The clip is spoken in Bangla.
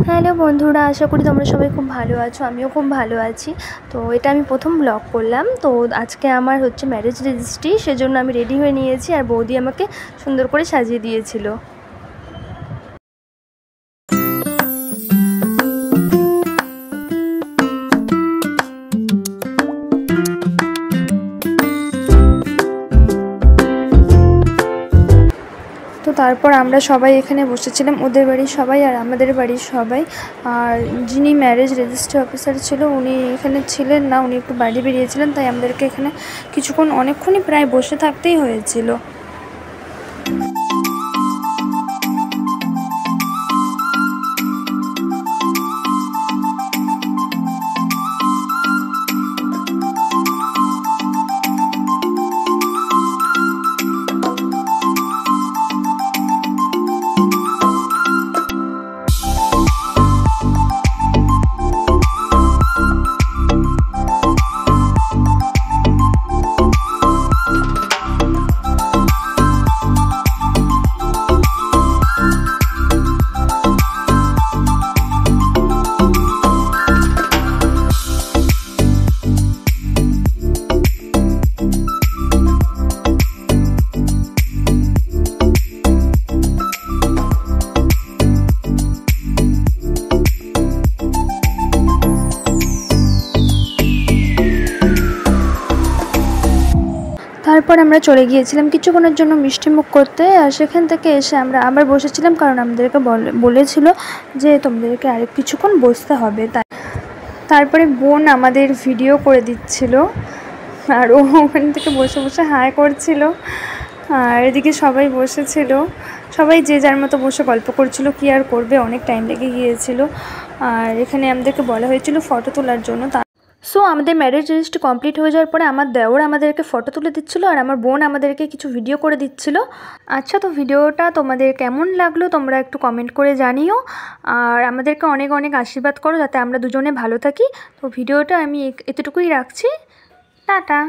হ্যালো বন্ধুরা, আশা করি তোমরা সবাই খুব ভালো আছো। আমিও খুব ভালো আছি। তো এটা আমি প্রথম ব্লগ করলাম। তো আজকে আমার হচ্ছে ম্যারেজ রেজিস্ট্রি, সেজন্য আমি রেডি হয়ে নিয়েছি আর বৌদি আমাকে সুন্দর করে সাজিয়ে দিয়েছিল। তো তারপর আমরা সবাই এখানে বসেছিলাম, ওদের বাড়ির সবাই আর আমাদের বাড়ির সবাই। আর যিনি ম্যারেজ রেজিস্ট্রি অফিসার ছিল উনি এখানে ছিলেন না, উনি একটু বাড়ি বেরিয়েছিলেন, তাই আমাদেরকে এখানে কিছুক্ষণ অনেকক্ষণই প্রায় বসে থাকতেই হয়েছিল। তারপর আমরা চলে গিয়েছিলাম কিছুক্ষণের জন্য মিষ্টিমুখ করতে। আর সেখান থেকে এসে আমরা আবার বসেছিলাম, কারণ আমাদেরকে বলেছিল যে তোমাদেরকে আরেক কিছুক্ষণ বসতে হবে। তারপরে বোন আমাদের ভিডিও করে দিচ্ছিল আর ও ওখান থেকে বসে বসে হাই করছিল। আর এদিকে সবাই বসেছিল, সবাই যে যার মতো বসে গল্প করছিল, কি আর করবে, অনেক টাইম লেগে গিয়েছিল। আর এখানে আমাদেরকে বলা হয়েছিল ফটো তোলার জন্য। সো আমাদের ম্যারেজ রেজিস্ট্রি কমপ্লিট হয়ে যাওয়ার পরে আমার দেওর আমাদেরকে ফটো তুলে দিচ্ছিলো আর আমার বোন আমাদেরকে কিছু ভিডিও করে দিচ্ছিলো। আচ্ছা, তো ভিডিওটা তোমাদের কেমন লাগলো তোমরা একটু কমেন্ট করে জানিও। আর আমাদেরকে অনেক অনেক আশীর্বাদ করো যাতে আমরা দুজনে ভালো থাকি। তো ভিডিওটা আমি এতটুকুই রাখছি। টাটা।